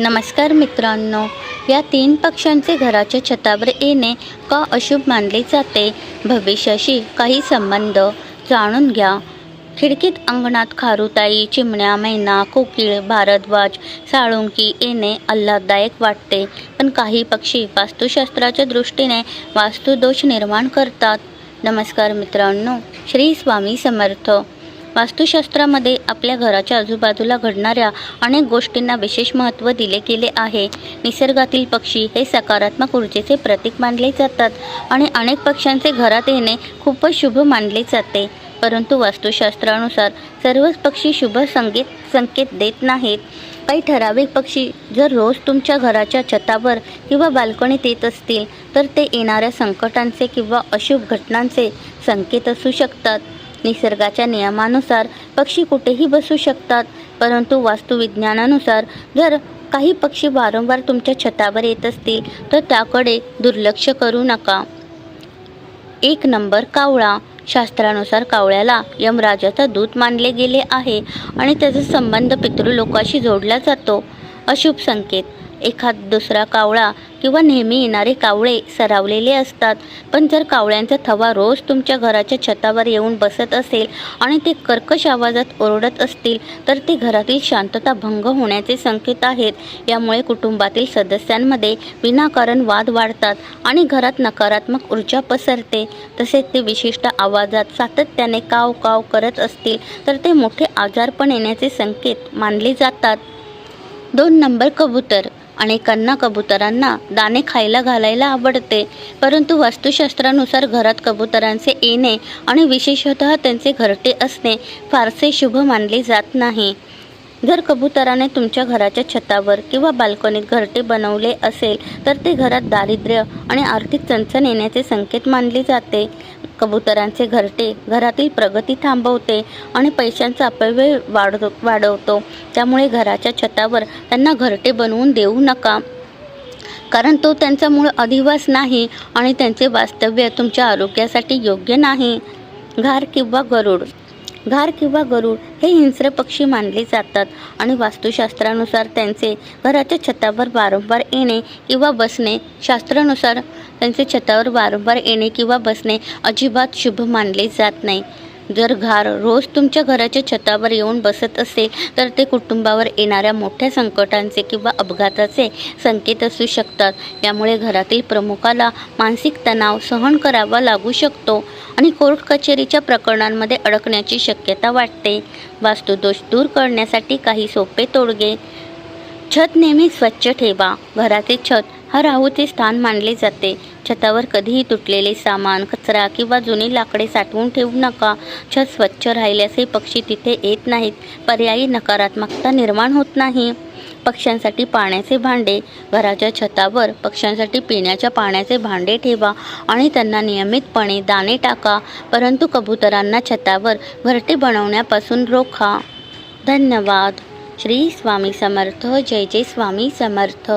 नमस्कार मित्रांनो, या 3 पक्ष्यांचे घराच्या छतावर येणे का अशुभ मानले जाते? भविष्याशी काही संबंध जाणून घ्या. खिडकीत अंगणात खारुताई, चिमण्या, मैना, कोकिळ, भारद्वाज, साळुंकी येणे आल्हाददायक वाटते, पण काही पक्षी वास्तुशास्त्राच्या दृष्टीने वास्तुदोष निर्माण करतात. नमस्कार मित्रांनो, श्री स्वामी समर्थ. वास्तुशास्त्रामध्ये आपल्या घराच्या आजूबाजूला घडणाऱ्या अनेक गोष्टींना विशेष महत्त्व दिले गेले आहे. निसर्गातील पक्षी हे सकारात्मक ऊर्जेचे प्रतीक मानले जातात आणि अनेक पक्ष्यांचे घरात येणे खूपच शुभ मानले जाते. परंतु वास्तुशास्त्रानुसार सर्वच पक्षी शुभ संकेत देत नाहीत. काही ठराविक पक्षी जर रोज तुमच्या घराच्या छतावर किंवा बाल्कनीत येत असतील तर ते येणाऱ्या संकटांचे किंवा अशुभ घटनांचे संकेत असू शकतात. निसर्गाच्या नियमानुसार पक्षी कुठेही बसू शकतात, परंतु वास्तुविज्ञानानुसार जर काही पक्षी वारंवार तुमच्या छतावर येत असतील तर त्याकडे दुर्लक्ष करू नका. 1 नंबर, कावळा. शास्त्रानुसार कावळ्याला यमराजाचा दूत मानले गेले आहे आणि त्याचा संबंध पितृलोकाशी जोडला जातो. अशुभ संकेत: एखाद दुसरा कावळा किंवा नेहमी येणारे कावळे सरावलेले असतात, पण जर कावळ्यांचा थवा रोज तुमच्या घराच्या छतावर येऊन बसत असेल आणि ते कर्कश आवाजात ओरडत असतील तर ते घरातील शांतता भंग होण्याचे संकेत आहेत. यामुळे कुटुंबातील सदस्यांमध्ये विनाकारण वाद वाढतात आणि घरात नकारात्मक ऊर्जा पसरते. तसेच ते विशिष्ट आवाजात सातत्याने काव काव करत असतील तर ते मोठे आजारपण येण्याचे संकेत मानले जातात. 2 नंबर, कबूतर. अनेकांना कबुतरांना दाणे खायला घालायला आवडते, परंतु वास्तुशास्त्रानुसार घरात कबुतरांचे येणे आणि विशेषतः त्यांचे घरटे असणे फारसे शुभ मानले जात नाही. जर कबुतराने तुमच्या घराच्या छतावर किंवा बाल्कनीत घरटे बनवले असेल तर ते घरात दारिद्र्य आणि आर्थिक चणचण येण्याचे संकेत मानले जाते. कबुतरांचे घरटे घरातील प्रगती थांबवते आणि पैशांचा अपव्यय वाढवतो. त्यामुळे घराच्या छतावर त्यांना घरटे बनवून देऊ नका, कारण तो त्यांचा मूळ अधिवास नाही आणि त्यांचे वास्तव्य तुमच्या आरोग्यासाठी योग्य नाही. घार किंवा गरुड. घार किंवा गरुड हे हिंस्र पक्षी मानले जातात आणि वास्तुशास्त्रानुसार त्यांचे घराच्या छतावर वारंवार येणे किंवा बसणे शास्त्रानुसार त्यांचे छतावर वारंवार येणे किंवा बसणे अजिबात शुभ मानले जात नाही. जर घार रोज तुमच्या घराच्या छतावर येऊन बसत असेल तर ते कुटुंबावर येणाऱ्या मोठ्या संकटांचे किंवा अपघाताचे संकेत असू शकतात. यामुळे घरातील प्रमुखाला मानसिक तणाव सहन करावा लागू शकतो आणि कोर्ट कचेरीच्या प्रकरणांमध्ये अडकण्याची शक्यता वाटते. वास्तुदोष दूर करण्यासाठी काही सोपे तोडगे: छत नेहमी स्वच्छ ठेवा. घराचे छत हा राहूचे स्थान मानले जाते. छतावर कधीही तुटलेले सामान, कचरा किंवा जुनी लाकडे साठवून ठेवू नका. छत स्वच्छ राहिल्यास पक्षी तिथे येत नाहीत, पर्यायी नकारात्मकता निर्माण होत नाही. पक्ष्यांसाठी पाण्याचे भांडे. घराच्या छतावर पक्ष्यांसाठी पिण्याच्या पाण्याचे भांडे ठेवा आणि त्यांना नियमितपणे दाणे टाका, परंतु कबुतरांना छतावर घरटे बनवण्यापासून रोखा. धन्यवाद. श्री स्वामी समर्थ. जय जय स्वामी समर्थ.